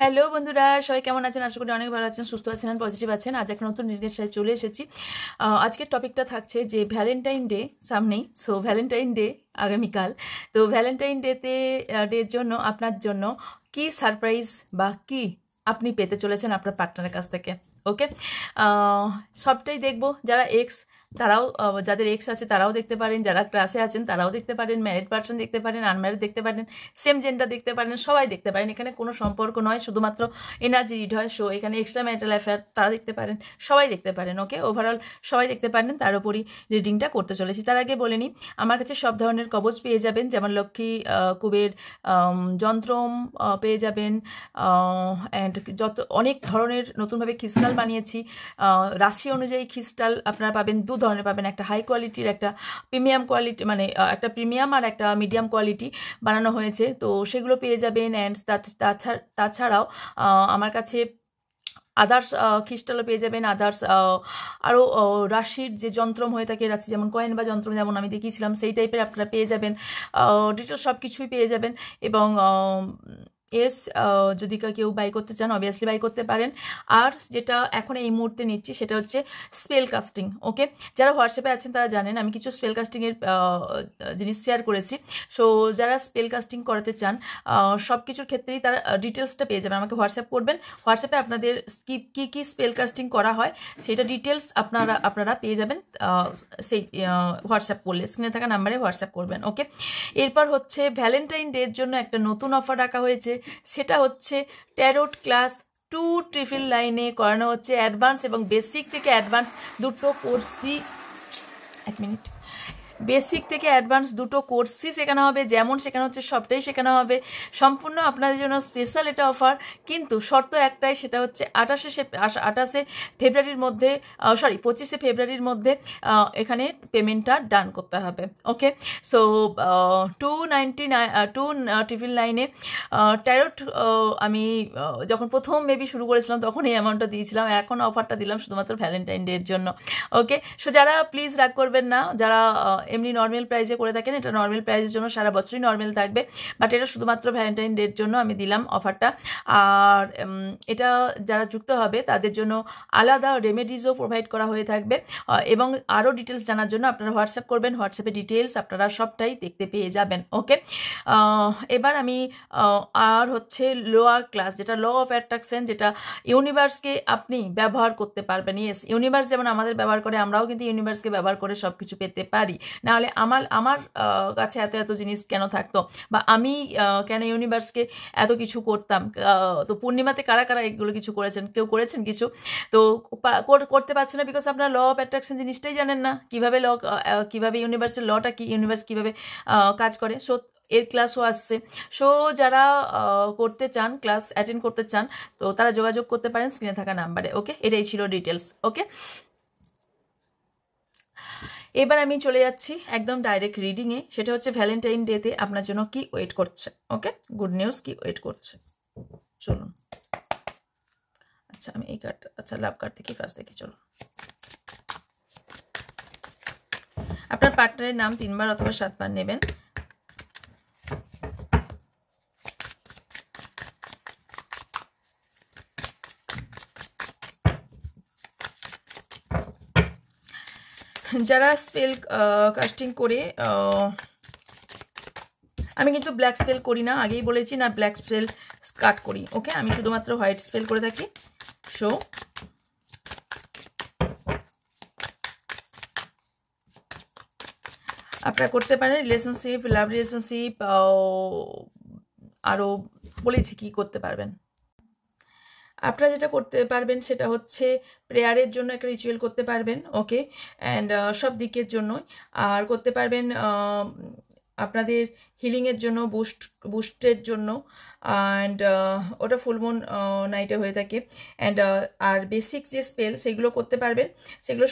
Hello বন্ধুরা, সবাই কেমন আছেন? আশা করি অনেক ভালো আছেন, সুস্থ আছেন আর পজিটিভ আছেন। আজ একটা নতুন রিলের সাথে চলে এসেছি। আজকের টপিকটা থাকছে যে ভ্যালেন্টাইন ডে সামনেই। সো ভ্যালেন্টাইন ডে আগামীকাল। তো ভ্যালেন্টাইন ডের জন্য আপনার জন্য কি সারপ্রাইজ বা কি আপনি পেতে চলেছেন আপনার পার্টনারের কাছ থেকে। ওকে, সবটাই দেখবো। যারা এক্স তারাও, যাদের এক্স আছে তারাও দেখতে পারেন, যারা ক্লাসে আছেন তারাও দেখতে পারেন, ম্যারিড পার্সন দেখতে পারেন, আনম্যারিড দেখতে পারেন, সেম জেন্ডার দেখতে পারেন, সবাই দেখতে পারেন। এখানে কোনো সম্পর্ক নয়, শুধুমাত্র এনার্জি রিড হয়। সো এখানে এক্সট্রা ম্যারিটাল অ্যাফেয়ার তারা দেখতে পারেন, সবাই দেখতে পারেন। ওকে, ওভারঅল সবাই দেখতে পারেন। তার উপরই রিডিংটা করতে চলেছি। তার আগে বলে নিই, আমার কাছে সব ধরনের কবচ পেয়ে যাবেন, যেমন লক্ষ্মী কুবের যন্ত্রম পেয়ে যাবেন, অ্যান্ড যত অনেক ধরনের নতুনভাবে ক্রিস্টাল বানিয়েছি। রাশি অনুযায়ী ক্রিস্টাল আপনারা পাবেন, দু ধরনের পাবেন, একটা হাই কোয়ালিটির, একটা প্রিমিয়াম কোয়ালিটি, মানে একটা প্রিমিয়াম আর একটা মিডিয়াম কোয়ালিটি বানানো হয়েছে। তো সেগুলো পেয়ে যাবেন। অ্যান্ড তাছাড়াও আমার কাছে আদার্স ক্রিস্টালও পেয়ে যাবেন। আদার্স আরও রাশির যে যন্ত্রম হয়ে থাকে, রাশি যেমন কয়েন বা যন্ত্রম যেমন আমি দেখিয়েছিলাম, সেই টাইপের আপনারা পেয়ে যাবেন। ডিটেল সব কিছুই পেয়ে যাবেন। এবং যদি কেউ বাই করতে চান, অবভিয়াসলি বাই করতে পারেন। আর যেটা এখন এই মুহূর্তে নিচ্ছি সেটা হচ্ছে স্পেল কাস্টিং। ওকে, যারা হোয়াটসঅ্যাপে আছেন তারা জানেন আমি কিছু স্পেল কাস্টিংয়ের জিনিস শেয়ার করেছি। সো যারা স্পেল কাস্টিং করাতে চান, সব কিছুর ক্ষেত্রেই তারা ডিটেলসটা পেয়ে যাবেন। আমাকে হোয়াটসঅ্যাপ করবেন, হোয়াটসঅ্যাপে আপনাদের কী কী স্পেল কাস্টিং করা হয় সেটা ডিটেলস আপনারা পেয়ে যাবেন। সেই হোয়াটসঅ্যাপ করলে স্ক্রিনে থাকা নাম্বারে হোয়াটসঅ্যাপ করবেন। ওকে, এরপর হচ্ছে ভ্যালেন্টাইন ডের জন্য একটা নতুন অফার রাখা হয়েছে। সেটা হচ্ছে ট্যারোট ক্লাস 2 লাইনে করানো হচ্ছে। অ্যাডভান্স এবং বেসিক থেকে অ্যাডভান্স দুটো কোর্সই, এক মিনিট, বেসিক থেকে অ্যাডভান্স দুটো কোর্সই শেখানো হবে। যেমন শেখানো হচ্ছে সবটাই শেখানো হবে। সম্পূর্ণ আপনাদের জন্য স্পেশাল এটা অফার, কিন্তু শর্ত একটাই, সেটা হচ্ছে 28শে ফেব্রুয়ারির মধ্যে, 25শে ফেব্রুয়ারির মধ্যে এখানে পেমেন্টটা ডান করতে হবে। ওকে, সো 299 ট্যারোট আমি যখন প্রথম মেবি শুরু করেছিলাম তখন এই অ্যামাউন্টটা দিয়েছিলাম। এখন অফারটা দিলাম শুধুমাত্র ভ্যালেন্টাইন ডের জন্য। ওকে, সো যারা প্লিজ রাগ করবেন না, যারা এমনি নর্মাল প্রাইসে করে থাকেন, এটা নর্মাল প্রাইসের জন্য সারা বছরই নর্মাল থাকবে, বাট এটা শুধুমাত্র ভ্যালেন্টাইন ডের জন্য আমি দিলাম অফারটা। আর এটা যারা যুক্ত হবে তাদের জন্য আলাদা রেমেডিসও প্রোভাইড করা হয়ে থাকবে। এবং আরও ডিটেলস জানার জন্য আপনারা হোয়াটসঅ্যাপ করবেন, হোয়াটসঅ্যাপে ডিটেলস আপনারা সবটাই দেখতে পেয়ে যাবেন। ওকে, এবার আমি আর হচ্ছে লোয়ার ক্লাস, যেটা ল অফ অ্যাট্রাকশন, যেটা ইউনিভার্সকে আপনি ব্যবহার করতে পারবেন। ইয়েস, ইউনিভার্স যেমন আমাদের ব্যবহার করে, আমরাও কিন্তু ইউনিভার্সকে ব্যবহার করে সব কিছু পেতে পারি। নাহলে আমার কাছে এত জিনিস কেন থাকতো, বা আমি কেন ইউনিভার্সকে এত কিছু করতাম। তো পূর্ণিমাতে কারা কারা এগুলো কিছু করেছেন? কেউ করেছেন কিছু? তো করতে পারছে না বিকজ আপনারা ল অফ অ্যাট্রাকশন জিনিসটাই জানেন না, কিভাবে ইউনিভার্সের লটা কি, ইউনিভার্স কিভাবে কাজ করে। সো এর ক্লাসও আসছে। সো যারা করতে চান, ক্লাস অ্যাটেন্ড করতে চান, তো তারা যোগাযোগ করতে পারেন স্ক্রিনে থাকা নাম্বারে। ওকে, এটাই ছিল ডিটেলস। ওকে, এবার আমি চলে যাচ্ছি একদম ডাইরেক্ট রিডিংয়ে। সেটা হচ্ছে ভ্যালেন্টাইন ডেতে আপনার জন্য কি ওয়েট করছে। ওকে, গুড নিউজ কি ওয়েট করছে, চলুন। আচ্ছা, আমি এই কার্ড, আচ্ছা লাভ কার্ড থেকে ফার্স্ট থেকে, চলো। আপনার পার্টনারের নাম 3 বার অথবা 7 বার নেবেন। যারা স্পেল কাস্টিং করে, আমি কিন্তু ব্ল্যাক স্পেল করি না, আগেই বলেছি না, ব্ল্যাক স্পেল কাট করি। ওকে, আমি শুধুমাত্র হোয়াইট স্পেল করে থাকি। সো আপনারা করতে পারেন রিলেশনশিপ, লাভ রিলেশনশিপ, আরও বলেছি কি করতে পারবেন। আপনারা যেটা করতে পারবেন সেটা হচ্ছে প্রেয়ারের জন্য একটা রিচুয়াল করতে পারবেন। ওকে, অ্যান্ড সব দিকের জন্যই। আর করতে পারবেন আপনাদের হিলিংয়ের জন্য, বুস্টের জন্য। অ্যান্ড ওটা ফুলমুন নাইটে হয়ে থাকে। অ্যান্ড আর বেসিক যে স্পেল সেগুলো করতে পারবেন, সেগুলো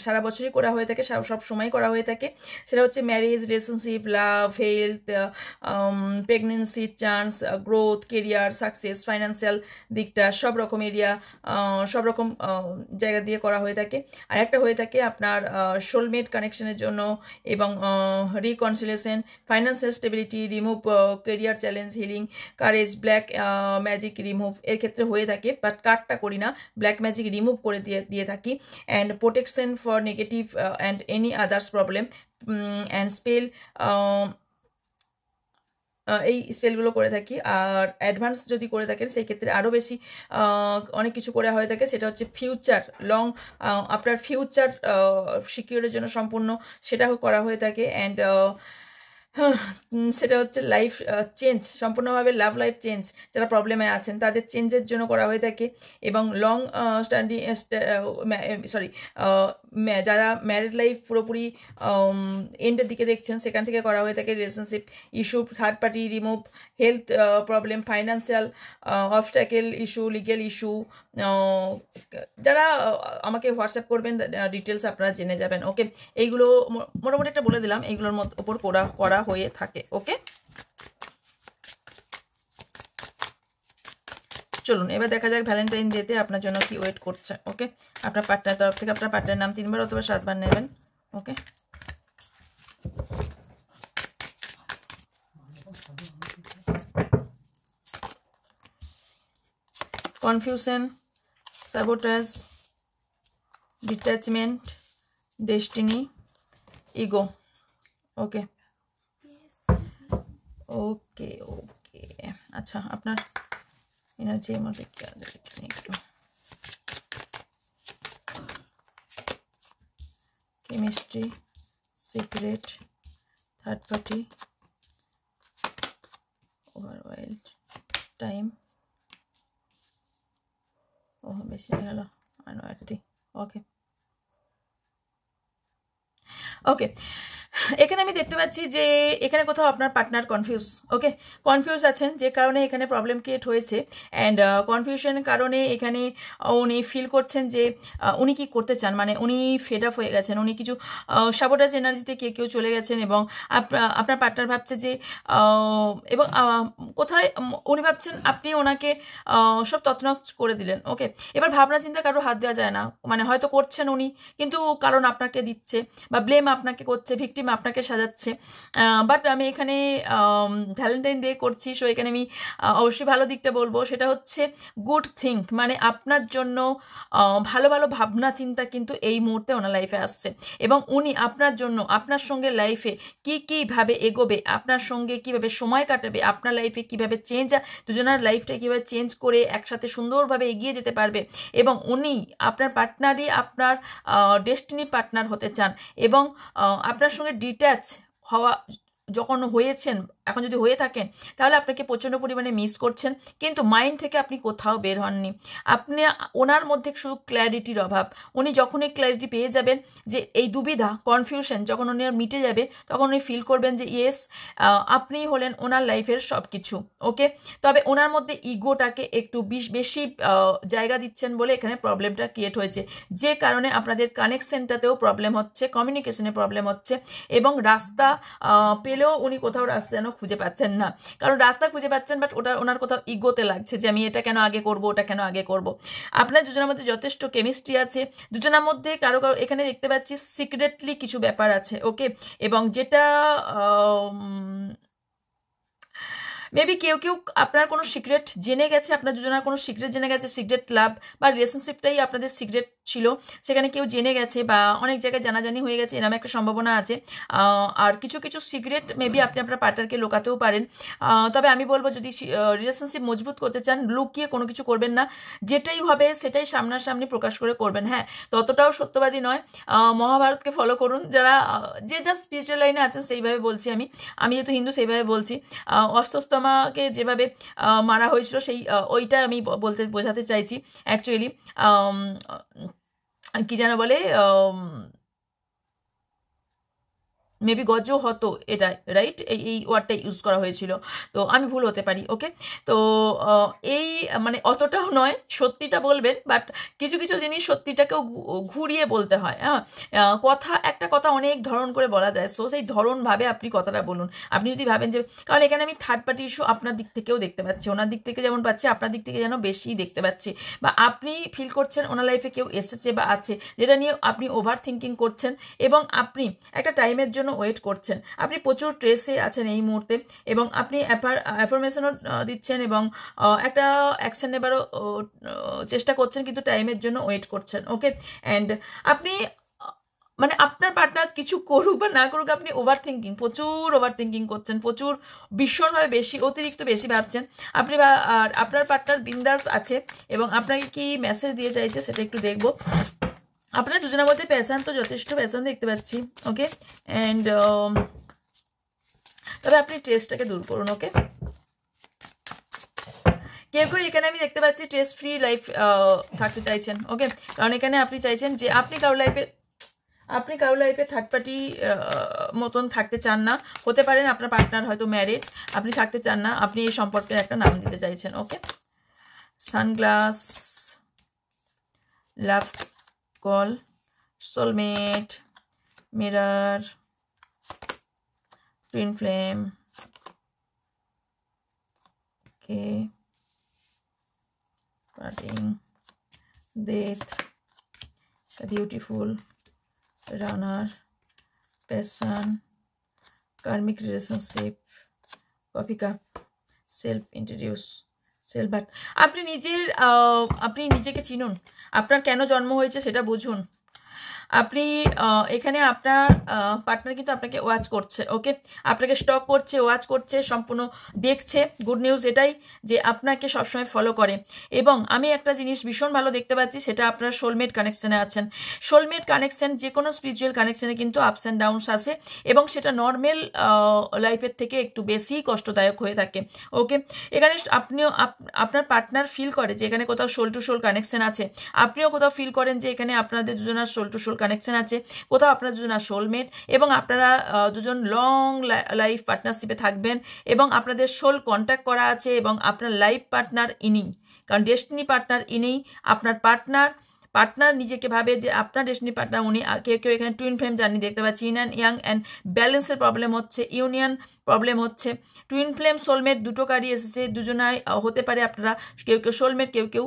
সারা বছরই করা হয়ে থাকে, সব সময় করা হয়ে থাকে। সেটা হচ্ছে marriage, relationship, love, health, pregnancy chance, growth, career, success, financial দিকটা, সব রকম এরিয়া, সব রকম জায়গা দিয়ে করা হয়ে থাকে। আর একটা হয়ে থাকে আপনার সোলমেট কানেকশনের জন্য এবং reconciliation, financial stability, remove career challenge, healing, courage, black magic remove এর ক্ষেত্রে হয়ে থাকে, বাট কার্ডটা করি না, ব্ল্যাক ম্যাজিক রিমুভ করে দিয়ে থাকি। And protection for negative and any others problem, and spell, এই স্পেলগুলো করে থাকি। আর অ্যাডভান্স যদি করে থাকেন সেই ক্ষেত্রে আরও বেশি অনেক কিছু করে হয়ে থাকে, সেটা হচ্ছে ফিউচার লং, আপনার ফিউচার সিকিউরের জন্য সম্পূর্ণ সেটাও করা হয়ে থাকে। অ্যান্ড সেটা হচ্ছে লাইফ চেঞ্জ, সম্পূর্ণভাবে লাভ লাইফ চেঞ্জ, যারা প্রবলেমে আছেন তাদের চেঞ্জের জন্য করা হয়ে থাকে। এবং লং স্ট্যান্ডিং যারা ম্যারিড লাইফ পুরোপুরি এন্ডের দিকে দেখছেন সেখান থেকে করা হয়ে থাকে। Relationship issue, third party remove, health problem, financial obstacle issue, legal issue, যারা আমাকে হোয়াটসঅ্যাপ করবেন ডিটেলস আপনারা জেনে যাবেন। ওকে, এইগুলো মোটামুটি একটা বলে দিলাম, এইগুলোর ওপর করা হয়ে থাকে। ওকে, চলুন এবার দেখা যাক ভ্যালেন্টাইন ডেতে আপনার জন্য কি ওয়েট করছে। ওকে, আপনার পার্টনার তরফ থেকে আপনার পার্টনারের নাম 3 বার অথবা 7 বার নেবেন। Okay, confusion, sabotage, detachment, destiny, ego. Okay okay okay, আচ্ছা আপনার এনার্জির মধ্যে কি আছে একটু। Chemistry, secret, third party, overwhelmed, time, ও বেশি গেল, ওকে ওকে। এখানে আমি দেখতে পাচ্ছি যে এখানে কোথাও আপনার পার্টনার কনফিউজ আছেন, যে কারণে এখানে প্রবলেম ক্রিয়েট হয়েছে। অ্যান্ড কনফিউশনের কারণে এখানে উনি ফিল করছেন যে উনি কি করতে চান, মানে উনি ফেড আপ হয়ে গেছেন, উনি কিছু সাবোটাজ এনার্জিতে কেউ চলে গেছেন। এবং আপনার পার্টনার ভাবছে যে এবং কোথায় উনি ভাবছেন আপনি ওনাকে সব তছনছ করে দিলেন। ওকে, এবার ভাবনা চিন্তা কারো হাত দেওয়া যায় না, মানে হয়তো করছেন উনি, কিন্তু কারণ আপনাকে দিচ্ছে বা ব্লেম আপনাকে করছে, ভিকটিম আপনাকে সাজাচ্ছে। বাট আমি এখানে ভ্যালেন্টাইন ডে করছি, সো এখানে আমি অবশ্যই ভালো দিকটা বলবো, সেটা হচ্ছে গুড থিঙ্ক, মানে আপনার জন্য ভালো ভালো ভাবনা চিন্তা কিন্তু এই মুহূর্তে ওনার লাইফে আসছে। এবং উনি আপনার জন্য আপনার সঙ্গে লাইফে কীভাবে এগোবে, আপনার সঙ্গে কীভাবে সময় কাটাবে, আপনার লাইফে কীভাবে দুজনের লাইফটা কীভাবে চেঞ্জ করে একসাথে সুন্দরভাবে এগিয়ে যেতে পারবে। এবং উনি আপনার পার্টনারই আপনার ডেস্টিনি পার্টনার হতে চান। এবং আপনার সঙ্গে ডিট্যাচ হওয়া যখন হয়েছেন, এখন যদি হয়ে থাকেন তাহলে আপনাকে প্রচণ্ড পরিমাণে মিস করছেন, কিন্তু মাইন্ড থেকে আপনি কোথাও বের হননি। আপনি ওনার মধ্যে শুধু ক্ল্যারিটির অভাব। উনি যখনই ক্ল্যারিটি পেয়ে যাবেন যে এই দুবিধা কনফিউশন যখন উনি মিটে যাবে, তখন উনি ফিল করবেন যে ইয়েস আপনি হলেন ওনার লাইফের সব কিছু। ওকে, তবে ওনার মধ্যে ইগোটাকে একটু বেশি জায়গা দিচ্ছেন বলে এখানে প্রবলেমটা ক্রিয়েট হয়েছে, যে কারণে আপনাদের কানেকশনটাতেও প্রবলেম হচ্ছে, কমিউনিকেশনে প্রবলেম হচ্ছে। এবং রাস্তা পেলেও উনি কোথাও রাস্তা যেন খুঁজে পাচ্ছেন না, কারণ রাস্তা খুঁজে পাচ্ছেন বাট ওনার কোথাও ইগোতে লাগছে যে আমি এটা কেন আগে করব, ওটা কেন আগে করব। আপনার দুজনের মধ্যে যথেষ্ট কেমিস্ট্রি আছে, দুজনের মধ্যে কারো এখানে দেখতে পাচ্ছি সিক্রেটলি কিছু ব্যাপার আছে। ওকে, এবং যেটা মেবি কেউ আপনার কোনো সিক্রেট জেনে গেছে, আপনার দুজনের কোনো সিক্রেট জেনে গেছে, সিক্রেট লাভ বা রিলেশনশিপটাই আপনাদের সিক্রেট ছিল, সেখানে কেউ জেনে গেছে বা অনেক জায়গায় জানাজানি হয়ে গেছে, এরকম একটা সম্ভাবনা আছে। আর কিছু সিক্রেট মেবি আপনি আপনার পার্টনারকে লোকাতেও পারেন। তবে আমি বলবো যদি রিলেশনশিপ মজবুত করতে চান, লুকিয়ে কোনো কিছু করবেন না, যেটাই হবে সেটাই সামনাসামনি প্রকাশ করে করবেন। হ্যাঁ, ততটাও সত্যবাদী নয়, মহাভারতকে ফলো করুন। যারা যে যা স্পিরিচুয়াল লাইনে আছেন সেইভাবে বলছি, আমি যেহেতু হিন্দু সেইভাবে বলছি। অস্তস্তমাকে যেভাবে মারা হয়েছিল ওইটা আমি বোঝাতে চাইছি। অ্যাকচুয়ালি কি যেন বলে, মেবি গজ হতো, এটা রাইট, এই ওয়ার্ডটা ইউজ করা হয়েছিল, তো আমি ভুল হতে পারি। ওকে, তো এই মানে অতটাও নয়, সত্যিটা বলবেন, বাট কিছু জিনিস সত্যিটাকেও ঘুরিয়ে বলতে হয়। হ্যাঁ, একটা কথা অনেক ধরন করে বলা যায়, সো সেই ধরনভাবে আপনি কথাটা বলুন। আপনি যদি ভাবেন যে, কারণ এখানে আমি থার্ড পার্টি ইস্যু আপনার দিক থেকেও দেখতে পাচ্ছি, ওনার দিক থেকে যেমন পাচ্ছি, আপনার দিক থেকে যেন বেশি দেখতে পাচ্ছি, বা আপনি ফিল করছেন ওনার লাইফে কেউ এসেছে বা আছে, যেটা নিয়ে আপনি ওভার থিঙ্কিং করছেন। এবং আপনি একটা টাইমের জন্য ওয়েট করছেন, আপনি প্রচুর স্ট্রেসে আছেন এই মুহূর্তে, এবং আপনি অ্যাফার্মেশনও দিচ্ছেন এবং একটা অ্যাকশন নেবারও চেষ্টা করছেন, কিন্তু টাইমের জন্য ওয়েট করছেন। ওকে, অ্যান্ড আপনি মানে আপনার পার্টনার কিছু করুক বা না করুক, আপনি প্রচুর ওভার থিঙ্কিং করছেন, প্রচুর ভীষণভাবে অতিরিক্ত বেশি ভাবছেন আপনি, আর আপনার পার্টনার বিন্দাস আছে এবং আপনাকে কি মেসেজ দিয়ে চাইছে সেটা একটু দেখবো। আপনার দুজনের মধ্যে প্যাশন তো যথেষ্ট প্যাশন দেখতে পাচ্ছি। ওকে, অ্যান্ড তবে আপনি স্ট্রেসটাকে দূর করুন। ওকে, কেউ কেউ এখানে আমি দেখতে পাচ্ছি স্ট্রেস ফ্রি লাইফ থাকতে চাইছেন। ওকে, কারণ এখানে আপনি চাইছেন যে আপনি কারো লাইফে থার্ড পার্টি মতন থাকতে চান না। হতে পারেন আপনার পার্টনার হয়তো ম্যারিড, আপনি থাকতে চান না, আপনি এই সম্পর্কের একটা নাম দিতে চাইছেন। Okay, sunglass, love call, soulmate, mirror, twin flame, okay, parting, death, a beautiful, runner, passion, karmic relationship, coffee cup, self introduce, self birth। আপনি নিজেকে চিনুন, আপনার কেন জন্ম হয়েছে সেটা বুঝুন। আপনি এখানে আপনার পার্টনার কিন্তু আপনাকে ওয়াচ করছে। ওকে, আপনাকে স্টক করছে, ওয়াচ করছে, সম্পূর্ণ দেখছে। গুড নিউজ এটাই যে আপনাকে সবসময় ফলো করে, এবং আমি একটা জিনিস ভীষণ ভালো দেখতে পাচ্ছি, সেটা আপনার সোলমেট কানেকশানে আছেন। সোলমেট কানেকশান যে কোনো স্পিরিচুয়াল কানেকশানে কিন্তু আপস অ্যান্ড ডাউনস আসে, এবং সেটা নর্মাল লাইফের থেকে একটু বেশি কষ্টদায়ক হয়ে থাকে। ওকে, এখানে আপনার পার্টনার ফিল করে যে এখানে কোথাও সোল টু সোল কানেকশান আছে, আপনিও কোথাও ফিল করেন যে এখানে আপনাদের দুজনের সোল টু সোল কানেকশন আছে, কোথাও আপনার দুজনের সোলমেট, এবং আপনারা দুজন লং লাইফ পার্টনারশিপে থাকবেন, এবং আপনাদের সোল কন্ট্যাক্ট করা আছে, এবং আপনার লাইফ পার্টনার ইনি, কারণ ডেস্টিনি পার্টনার ইনি। আপনার পার্টনার নিজেকে ভাবে যে আপনার ডেস্টিনি পার্টনার উনি। কেউ কেউ এখানে টুইন ফ্লেম জার্নি দেখতে পাচ্ছি, ইন অ্যান্ড ইয়াং অ্যান্ড ব্যালেন্সের প্রবলেম হচ্ছে, ইউনিয়ন প্রবলেম হচ্ছে। টুইন ফ্লেম সোলমেট দুটো কার্ডই এসেছে, দুজনাই হতে পারে আপনারা কেউ কেউ সোলমেট, কেউ কেউ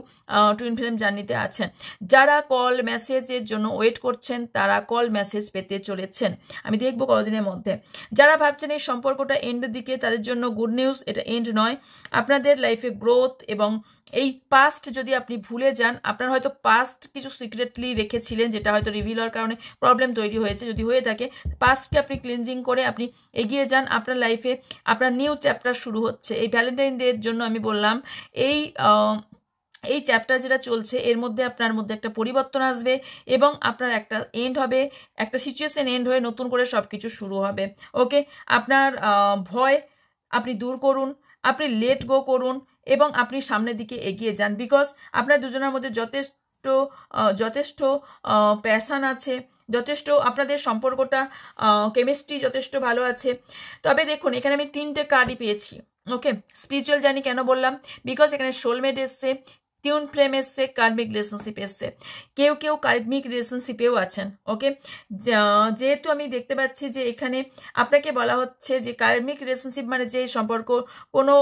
টুইন ফ্লেম জার্নিতে আছেন। যারা কল মেসেজের জন্য ওয়েট করছেন তারা কল মেসেজ পেতে চলেছেন, আমি দেখবো কতদিনের মধ্যে। যারা ভাবছেন এই সম্পর্কটা এন্ডের দিকে, তাদের জন্য গুড নিউজ, এটা এন্ড নয়। আপনাদের লাইফে গ্রোথ, এবং এই পাস্ট যদি আপনি ভুলে যান, আপনার হয়তো পাস্ট কিছু সিক্রেটলি রেখেছিলেন যেটা হয়তো রিভিল হওয়ার কারণে প্রবলেম তৈরি হয়েছে, যদি হয়ে থাকে পাস্টকে আপনি ক্লিনজিং করে আপনি এগিয়ে যান। আপনার লাইফে আপনার নিউ চ্যাপ্টার শুরু হচ্ছে। এই ভ্যালেন্টাইন ডের জন্য আমি বললাম এই চ্যাপ্টার যেটা চলছে এর মধ্যে আপনার মধ্যে একটা পরিবর্তন আসবে, এবং আপনার একটা এন্ড হবে, একটা সিচুয়েশন এন্ড হয়ে নতুন করে সব কিছু শুরু হবে। ওকে, আপনার ভয় আপনি দূর করুন, আপনি লেট গো করুন, এবং আপনি সামনের দিকে এগিয়ে যান, বিকজ আপনার দুজনের মধ্যে যথেষ্ট প্যাশন আছে, যথেষ্ট আপনাদের সম্পর্কটা কেমিস্ট্রি যথেষ্ট ভালো আছে। তবে দেখুন এখানে আমি 3টে কার্ডই পেয়েছি। ওকে, স্পিরিচুয়াল জার্নি কেন বললাম, বিকজ এখানে সোলমেট এসছে, টিউন ফ্লেম এসছে, কার্মিক রিলেশনশিপ এসছে, কেউ কেউ কার্মিক রিলেশনশিপেও আছেন। ওকে, যেহেতু আমি দেখতে পাচ্ছি যে এখানে আপনাকে বলা হচ্ছে যে কার্মিক রিলেশনশিপ মানে যে সম্পর্ক কোনো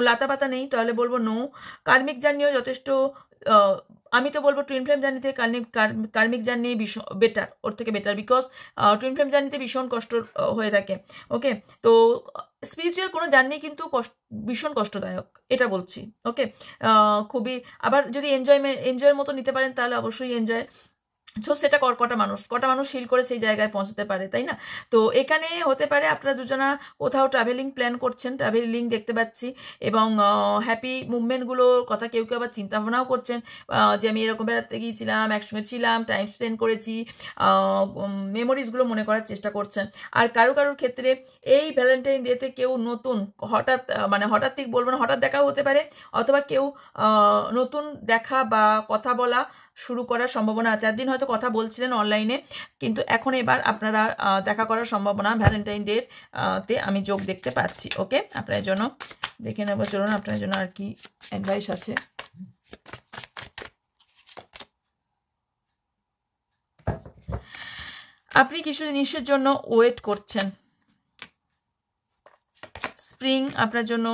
লাতাপাতা নেই, তাহলে বলবো নো। কার্মিক জার্নিও যথেষ্ট, আমি তো বলবো টুইন ফ্লেম জার্নিতে কার্মিক জার্নি বেটার, ওর থেকে বেটার, বিকজ টুইন ফ্লেম জার্নিতে ভীষণ কষ্ট হয়ে থাকে। ওকে, তো স্পিরিচুয়াল কোনো জার্নি কিন্তু ভীষণ কষ্টদায়ক, এটা বলছি। ওকে, খুবই, আবার যদি এনজয়ের মতো নিতে পারেন তাহলে অবশ্যই এনজয়। সো সেটা কটা মানুষ হিল করে সেই জায়গায় পৌঁছতে পারে, তাই না? তো এখানে হতে পারে আপনারা দুজনা কোথাও ট্রাভেলিং প্ল্যান করছেন, ট্রাভেলিং দেখতে পাচ্ছি, এবং হ্যাপি মুভমেন্টগুলোর কথা কেউ কেউ আবার চিন্তা ভাবনাও করছেন, যে আমি এরকম বেড়াতে গিয়েছিলাম, একসঙ্গে ছিলাম, টাইম স্পেন্ড করেছি, মেমোরিজগুলো মনে করার চেষ্টা করছেন। আর কারোর ক্ষেত্রে এই ভ্যালেন্টাইন ডেতে কেউ নতুন হঠাৎ ঠিক বলবো না, হঠাৎ দেখাও হতে পারে, অথবা কেউ নতুন দেখা বা কথা বলা শুরু করার সম্ভাবনা আছে। একদিন হয়তো কথা বলছিলেন অনলাইনে, কিন্তু এখন এবার আপনারা দেখা করার সম্ভাবনা ভ্যালেন্টাইন ডের তে আমি যোগ দেখতে পাচ্ছি। ওকে, আপনার জন্য দেখে নেব, চলুন আপনার জন্য আর কি অ্যাডভাইস আছে। আপনি কিছু জিনিসের জন্য ওয়েট করছেন। স্প্রিং আপনার জন্য,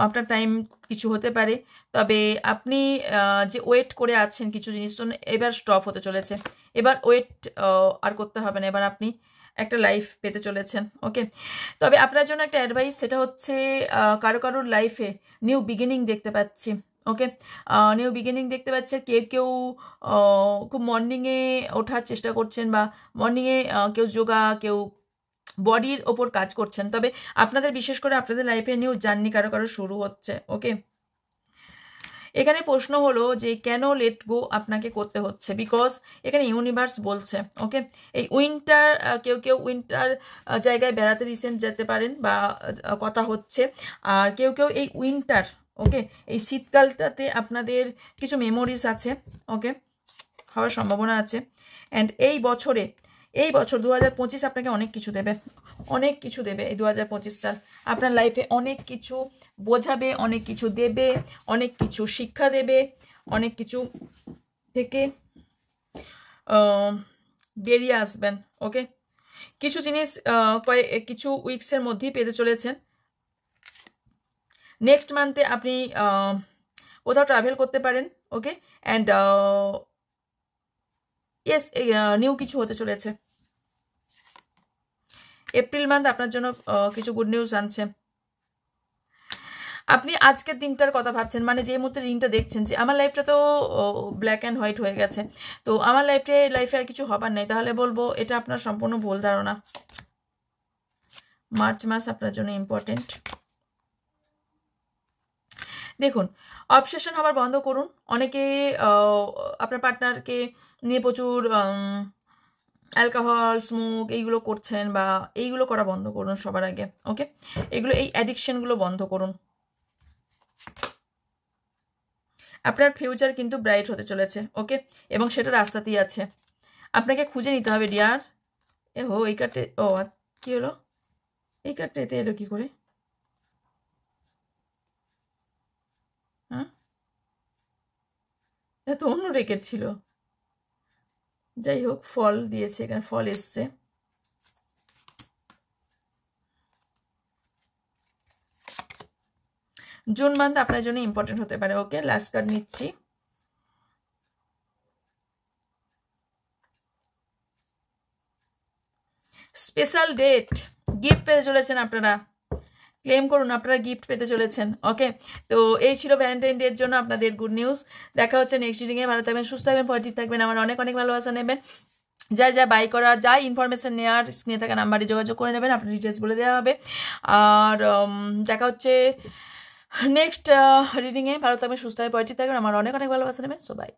আপনার টাইম কিছু হতে পারে, তবে আপনি যে ওয়েট করে আছেন কিছু জিনিস জন্য, এবার স্টপ হতে চলেছে, এবার ওয়েট আর করতে হবে না, এবার আপনি একটা লাইফ পেতে চলেছেন। ওকে, তবে আপনার জন্য একটা অ্যাডভাইস, সেটা হচ্ছে কারো কারোর লাইফে নিউ বিগিনিং দেখতে পাচ্ছি। ওকে, নিউ বিগিনিং দেখতে পাচ্ছে। কেউ কেউ খুব মর্নিংয়ে ওঠার চেষ্টা করছেন, বা মর্নিংয়ে কেউ যোগা, কেউ বডির ওপর কাজ করছেন। তবে আপনাদের বিশেষ করে আপনাদের লাইফে নিউ জার্নি কারো কারো শুরু হচ্ছে। ওকে, এখানে প্রশ্ন হলো যে কেন লেট গো আপনাকে করতে হচ্ছে, বিকজ এখানে ইউনিভার্স বলছে ওকে, এই উইন্টার, কেউ কেউ উইন্টার জায়গায় বেড়াতে রিসেন্ট যেতে পারেন বা কথা হচ্ছে, আর কেউ কেউ এই উইন্টার, ওকে, এই শীতকালটাতে আপনাদের কিছু মেমোরিজ আছে, ওকে, হওয়ার সম্ভাবনা আছে। অ্যান্ড এই বছর 2025 আপনাকে অনেক কিছু দেবে, অনেক কিছু দেবে। এই 2025 সাল আপনার লাইফে অনেক কিছু বোঝাবে, অনেক কিছু দেবে, অনেক কিছু শিক্ষা দেবে, অনেক কিছু থেকে বেরিয়ে আসবেন। ওকে, কিছু জিনিস কিছু উইকসের মধ্যেই পেতে চলেছেন। নেক্সট মান্থে আপনি কোথাও ট্রাভেল করতে পারেন। ওকে, অ্যান্ড ইয়েস, নিউ কিছু হতে চলেছে। এপ্রিল মান্থ আপনার জন্য কিছু গুড নিউজ আনছে। আপনি আজকের দিনটার কথা ভাবছেন, মানে যে মুহূর্তে দিনটা দেখছেন যে আমার লাইফটা তো ব্ল্যাক অ্যান্ড হোয়াইট হয়ে গেছে, তো আমার লাইফে আর কিছু হবার নেই, তাহলে বলবো এটা আপনার সম্পূর্ণ ভুল ধারণা। মার্চ মাস আপনার জন্য ইম্পর্টেন্ট। দেখুন, অবসেশন হবার বন্ধ করুন। অনেকে আপনার পার্টনারকে নিয়ে প্রচুর অ্যালকোহল, স্মোক এইগুলো করছেন, বা এইগুলো করা বন্ধ করুন সবার আগে। ওকে, এই অ্যাডিকশনগুলো বন্ধ করুন। আপনার ফিউচার কিন্তু ব্রাইট হতে চলেছে। ওকে, এবং সেটা রাস্তাতেই আছে, আপনাকে খুঁজে নিতে হবে ডিয়ার। এই কার্ডে, কি হলো, এই কার্ডটা এতে এলো কি করে? হ্যাঁ, এটা তো অন্য রেকেট ছিল। যাই হোক, ফল দিয়েছে, এখানে ফল এসছে। জুন মান্থ আপনার জন্য ইম্পর্টেন্ট হতে পারে। ওকে, লাস্ট কার্ড নিচ্ছি। স্পেশাল ডেট, গিফট পেতে চলেছেন আপনারা, ক্লেম করুন, আপনারা গিফট পেতে চলেছেন। ওকে, তো এই ছিল ভ্যালেন্টাইন ডের জন্য আপনাদের গুড নিউজ। দেখা হচ্ছে নেক্সট রিডিংয়ে। ভালো থাকবেন, সুস্থ থাকবেন, পজিটিভ থাকবেন, আমার অনেক অনেক ভালোবাসা নেবেন। যা বাই করা, যা ইনফরমেশন নেওয়ার স্ক্রিনে থাকা নাম্বারে যোগাযোগ করে নেবেন, আপনার ডিটেলস বলে দেওয়া হবে। আর দেখা হচ্ছে নেক্সট রিডিংয়ে। ভালো থাকবেন, সুস্থ থাকবেন, পজিটিভ থাকবেন, আমার অনেক অনেক ভালোবাসা নেবেন। So by.